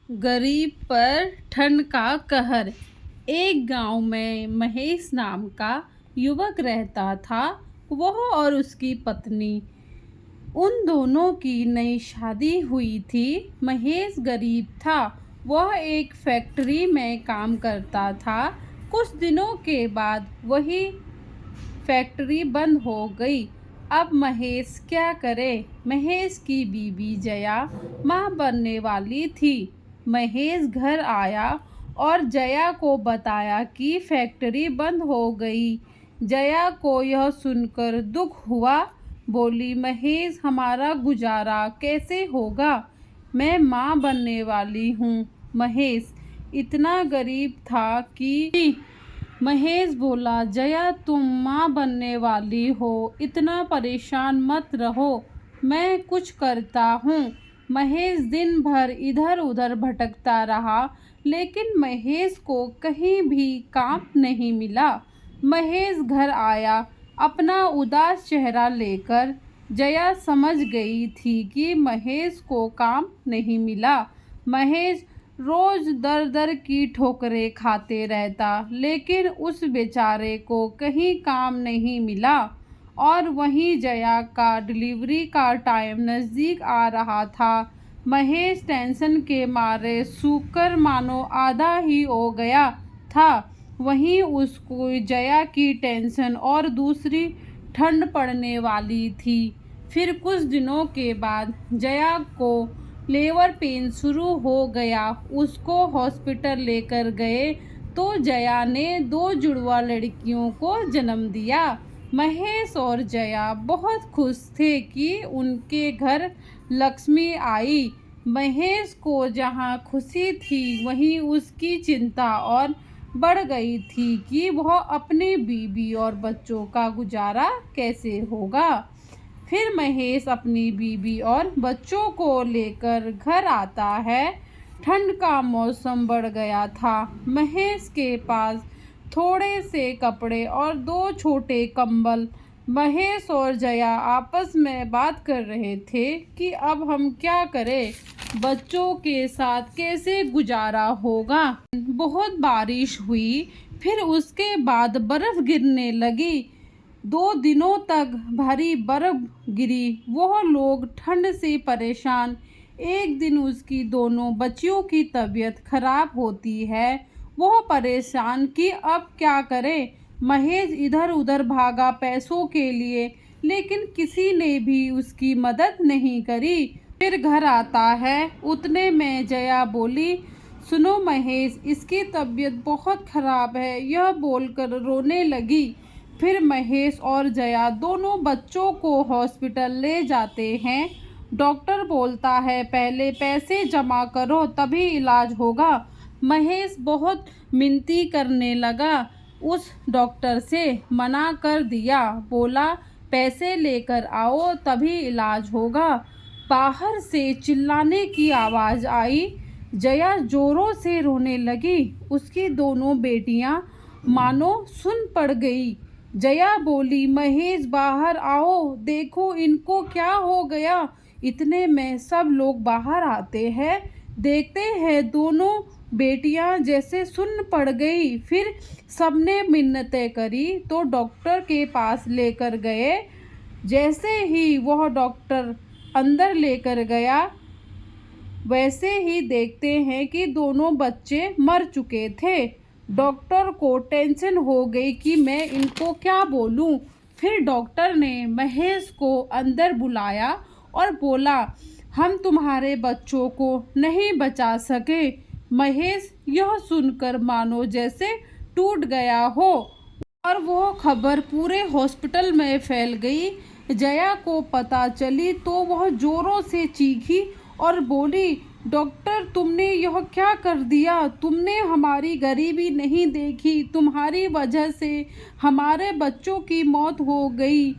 गरीब पर ठंड का कहर। एक गांव में महेश नाम का युवक रहता था। वह और उसकी पत्नी, उन दोनों की नई शादी हुई थी। महेश गरीब था। वह एक फैक्ट्री में काम करता था। कुछ दिनों के बाद वही फैक्ट्री बंद हो गई। अब महेश क्या करे। महेश की बीवी जया माँ बनने वाली थी। महेश घर आया और जया को बताया कि फैक्ट्री बंद हो गई। जया को यह सुनकर दुख हुआ। बोली, महेश, हमारा गुजारा कैसे होगा। मैं माँ बनने वाली हूँ। महेश इतना गरीब था कि महेश बोला, जया, तुम माँ बनने वाली हो, इतना परेशान मत रहो, मैं कुछ करता हूँ। महेश दिन भर इधर उधर भटकता रहा, लेकिन महेश को कहीं भी काम नहीं मिला। महेश घर आया अपना उदास चेहरा लेकर। जया समझ गई थी कि महेश को काम नहीं मिला। महेश रोज दर दर की ठोकरें खाते रहता, लेकिन उस बेचारे को कहीं काम नहीं मिला। और वहीं जया का डिलीवरी का टाइम नज़दीक आ रहा था। महेश टेंशन के मारे सूखकर मानो आधा ही हो गया था। वहीं उसको जया की टेंशन और दूसरी ठंड पड़ने वाली थी। फिर कुछ दिनों के बाद जया को लेबर पेन शुरू हो गया। उसको हॉस्पिटल लेकर गए तो जया ने 2 जुड़वा लड़कियों को जन्म दिया। महेश और जया बहुत खुश थे कि उनके घर लक्ष्मी आई। महेश को जहाँ खुशी थी, वहीं उसकी चिंता और बढ़ गई थी कि वह अपने बीवी और बच्चों का गुजारा कैसे होगा। फिर महेश अपनी बीवी और बच्चों को लेकर घर आता है। ठंड का मौसम बढ़ गया था। महेश के पास थोड़े से कपड़े और 2 छोटे कंबल। महेश और जया आपस में बात कर रहे थे कि अब हम क्या करें, बच्चों के साथ कैसे गुजारा होगा। बहुत बारिश हुई, फिर उसके बाद बर्फ गिरने लगी। 2 दिनों तक भारी बर्फ गिरी। वह लोग ठंड से परेशान। एक दिन उसकी दोनों बच्चियों की तबीयत खराब होती है। वह परेशान कि अब क्या करे। महेश इधर उधर भागा पैसों के लिए, लेकिन किसी ने भी उसकी मदद नहीं करी। फिर घर आता है। उतने में जया बोली, सुनो महेश, इसकी तबीयत बहुत खराब है। यह बोलकर रोने लगी। फिर महेश और जया दोनों बच्चों को हॉस्पिटल ले जाते हैं। डॉक्टर बोलता है, पहले पैसे जमा करो तभी इलाज होगा। महेश बहुत मिन्नती करने लगा। उस डॉक्टर से मना कर दिया। बोला, पैसे लेकर आओ तभी इलाज होगा। बाहर से चिल्लाने की आवाज़ आई। जया जोरों से रोने लगी। उसकी दोनों बेटियां मानो सुन पड़ गई। जया बोली, महेश, बाहर आओ, देखो इनको क्या हो गया। इतने में सब लोग बाहर आते हैं। देखते हैं दोनों बेटियां जैसे सुन्न पड़ गई। फिर सबने मिन्नतें करी तो डॉक्टर के पास लेकर गए। जैसे ही वह डॉक्टर अंदर लेकर गया, वैसे ही देखते हैं कि दोनों बच्चे मर चुके थे। डॉक्टर को टेंशन हो गई कि मैं इनको क्या बोलूं। फिर डॉक्टर ने महेश को अंदर बुलाया और बोला, हम तुम्हारे बच्चों को नहीं बचा सके। महेश यह सुनकर मानो जैसे टूट गया हो और वो खबर पूरे हॉस्पिटल में फैल गई। जया को पता चली तो वह जोरों से चीखी और बोली, डॉक्टर, तुमने यह क्या कर दिया। तुमने हमारी गरीबी नहीं देखी। तुम्हारी वजह से हमारे बच्चों की मौत हो गई।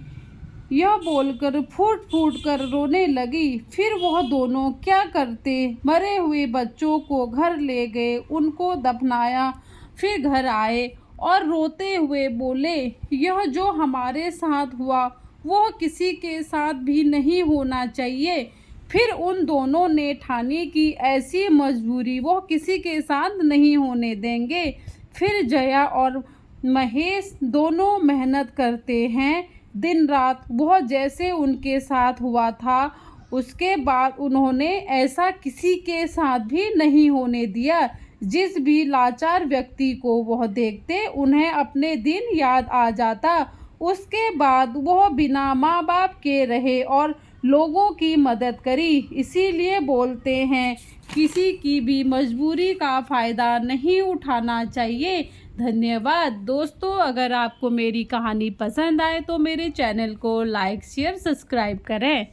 यह बोलकर फूट फूट कर रोने लगी। फिर वह दोनों क्या करते, मरे हुए बच्चों को घर ले गए, उनको दफनाया। फिर घर आए और रोते हुए बोले, यह जो हमारे साथ हुआ वह किसी के साथ भी नहीं होना चाहिए। फिर उन दोनों ने ठानी कि ऐसी मजबूरी वो किसी के साथ नहीं होने देंगे। फिर जया और महेश दोनों मेहनत करते हैं दिन रात, वह जैसे उनके साथ हुआ था उसके बाद उन्होंने ऐसा किसी के साथ भी नहीं होने दिया। जिस भी लाचार व्यक्ति को वह देखते उन्हें अपने दिन याद आ जाता। उसके बाद वह बिना माँ बाप के रहे और लोगों की मदद करी। इसीलिए बोलते हैं किसी की भी मजबूरी का फ़ायदा नहीं उठाना चाहिए। धन्यवाद दोस्तों, अगर आपको मेरी कहानी पसंद आए तो मेरे चैनल को लाइक शेयर सब्सक्राइब करें।